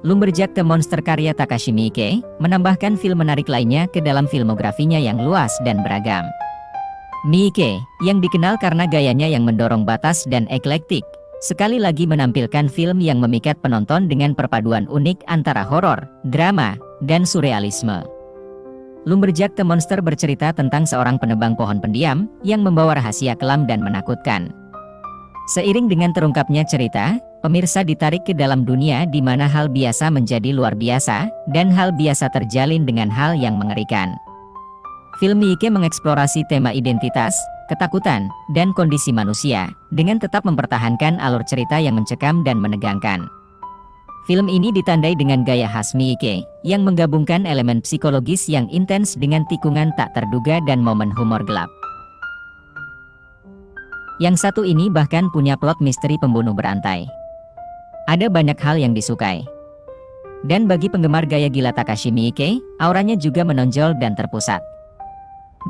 Lumberjack the Monster karya Takashi Miike menambahkan film menarik lainnya ke dalam filmografinya yang luas dan beragam. Miike, yang dikenal karena gayanya yang mendorong batas dan eklektik, sekali lagi menampilkan film yang memikat penonton dengan perpaduan unik antara horor, drama, dan surrealisme. Lumberjack the Monster bercerita tentang seorang penebang pohon pendiam yang membawa rahasia kelam dan menakutkan. Seiring dengan terungkapnya cerita, pemirsa ditarik ke dalam dunia di mana hal biasa menjadi luar biasa, dan hal biasa terjalin dengan hal yang mengerikan. Film Miike mengeksplorasi tema identitas, ketakutan, dan kondisi manusia, dengan tetap mempertahankan alur cerita yang mencekam dan menegangkan. Film ini ditandai dengan gaya khas Miike, yang menggabungkan elemen psikologis yang intens dengan tikungan tak terduga dan momen humor gelap. Yang satu ini bahkan punya plot misteri pembunuh berantai. Ada banyak hal yang disukai. Dan bagi penggemar gaya gila Takashi Miike, auranya juga menonjol dan terpusat.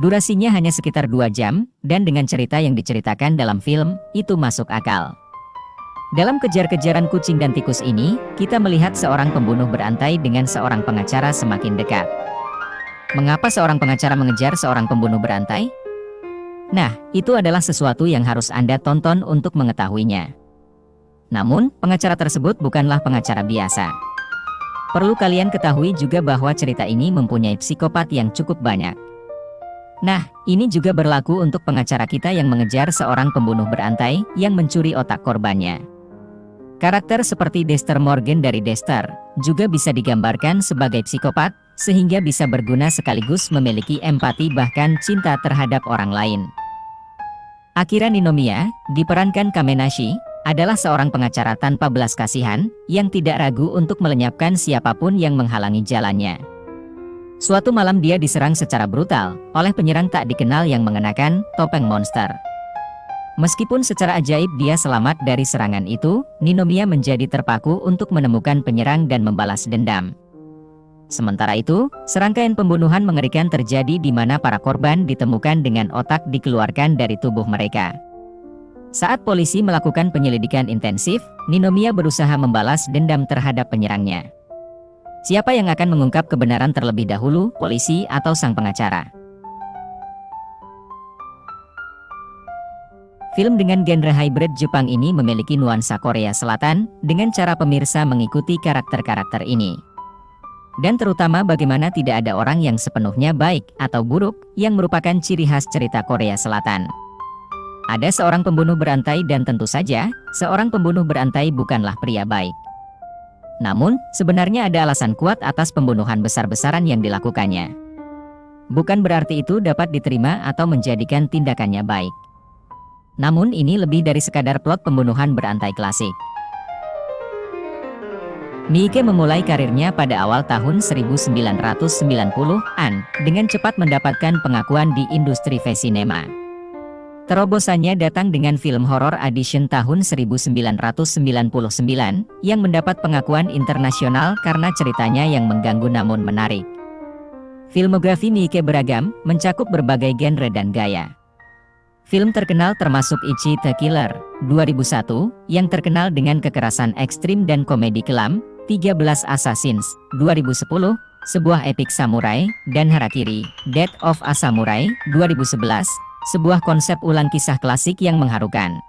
Durasinya hanya sekitar 2 jam, dan dengan cerita yang diceritakan dalam film, itu masuk akal. Dalam kejar-kejaran kucing dan tikus ini, kita melihat seorang pembunuh berantai dengan seorang pengacara semakin dekat. Mengapa seorang pengacara mengejar seorang pembunuh berantai? Nah, itu adalah sesuatu yang harus Anda tonton untuk mengetahuinya. Namun, pengacara tersebut bukanlah pengacara biasa. Perlu kalian ketahui juga bahwa cerita ini mempunyai psikopat yang cukup banyak. Nah, ini juga berlaku untuk pengacara kita yang mengejar seorang pembunuh berantai yang mencuri otak korbannya. Karakter seperti Dexter Morgan dari Dexter juga bisa digambarkan sebagai psikopat, sehingga bisa berguna sekaligus memiliki empati bahkan cinta terhadap orang lain. Akira Ninomiya, diperankan Kamenashi, adalah seorang pengacara tanpa belas kasihan, yang tidak ragu untuk melenyapkan siapapun yang menghalangi jalannya. Suatu malam dia diserang secara brutal, oleh penyerang tak dikenal yang mengenakan topeng monster. Meskipun secara ajaib dia selamat dari serangan itu, Ninomiya menjadi terpaku untuk menemukan penyerang dan membalas dendam. Sementara itu, serangkaian pembunuhan mengerikan terjadi di mana para korban ditemukan dengan otak dikeluarkan dari tubuh mereka. Saat polisi melakukan penyelidikan intensif, Ninomiya berusaha membalas dendam terhadap penyerangnya. Siapa yang akan mengungkap kebenaran terlebih dahulu, polisi atau sang pengacara? Film dengan genre hybrid Jepang ini memiliki nuansa Korea Selatan, dengan cara pemirsa mengikuti karakter-karakter ini. Dan terutama bagaimana tidak ada orang yang sepenuhnya baik atau buruk, yang merupakan ciri khas cerita Korea Selatan. Ada seorang pembunuh berantai dan tentu saja, seorang pembunuh berantai bukanlah pria baik. Namun, sebenarnya ada alasan kuat atas pembunuhan besar-besaran yang dilakukannya. Bukan berarti itu dapat diterima atau menjadikan tindakannya baik. Namun ini lebih dari sekadar plot pembunuhan berantai klasik. Miike memulai karirnya pada awal tahun 1990-an, dengan cepat mendapatkan pengakuan di industri sinema. Terobosannya datang dengan film horor Audition tahun 1999, yang mendapat pengakuan internasional karena ceritanya yang mengganggu namun menarik. Filmografi Miike beragam, mencakup berbagai genre dan gaya. Film terkenal termasuk Ichi the Killer, 2001, yang terkenal dengan kekerasan ekstrim dan komedi kelam, 13 Assassins, 2010, sebuah epik samurai, dan Harakiri, Death of a Samurai, 2011, sebuah konsep ulang kisah klasik yang mengharukan.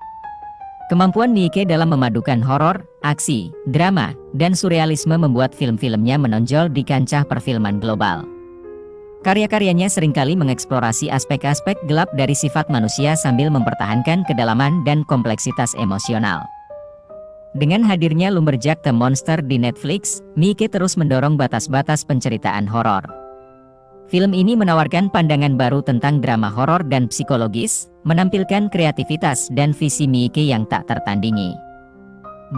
Kemampuan Miike dalam memadukan horor, aksi, drama, dan surrealisme membuat film-filmnya menonjol di kancah perfilman global. Karya-karyanya seringkali mengeksplorasi aspek-aspek gelap dari sifat manusia sambil mempertahankan kedalaman dan kompleksitas emosional. Dengan hadirnya Lumberjack the Monster di Netflix, Miike terus mendorong batas-batas penceritaan horor. Film ini menawarkan pandangan baru tentang drama horor dan psikologis, menampilkan kreativitas dan visi Miike yang tak tertandingi.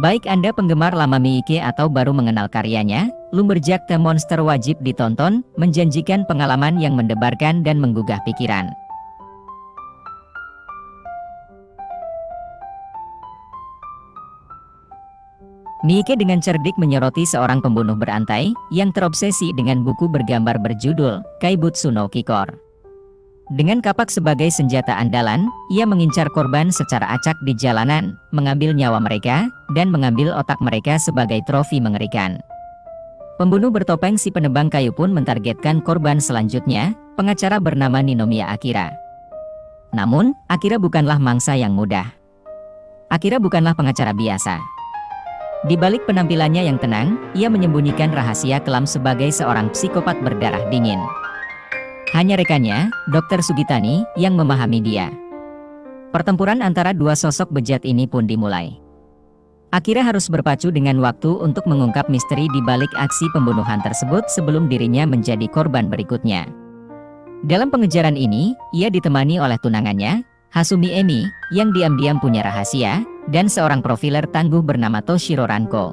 Baik Anda penggemar lama Miike atau baru mengenal karyanya, Lumberjack the Monster wajib ditonton, menjanjikan pengalaman yang mendebarkan dan menggugah pikiran. Miike dengan cerdik menyoroti seorang pembunuh berantai, yang terobsesi dengan buku bergambar berjudul, Kaibutsu no Kikor. Dengan kapak sebagai senjata andalan, ia mengincar korban secara acak di jalanan, mengambil nyawa mereka, dan mengambil otak mereka sebagai trofi mengerikan. Pembunuh bertopeng si penebang kayu pun mentargetkan korban selanjutnya, pengacara bernama Ninomiya Akira. Namun, Akira bukanlah mangsa yang mudah. Akira bukanlah pengacara biasa. Di balik penampilannya yang tenang, ia menyembunyikan rahasia kelam sebagai seorang psikopat berdarah dingin. Hanya rekannya, Dr. Sugitani, yang memahami dia. Pertempuran antara dua sosok bejat ini pun dimulai. Akira harus berpacu dengan waktu untuk mengungkap misteri di balik aksi pembunuhan tersebut sebelum dirinya menjadi korban berikutnya. Dalam pengejaran ini, ia ditemani oleh tunangannya, Hasumi Emi, yang diam-diam punya rahasia, dan seorang profiler tangguh bernama Toshiro Ranko.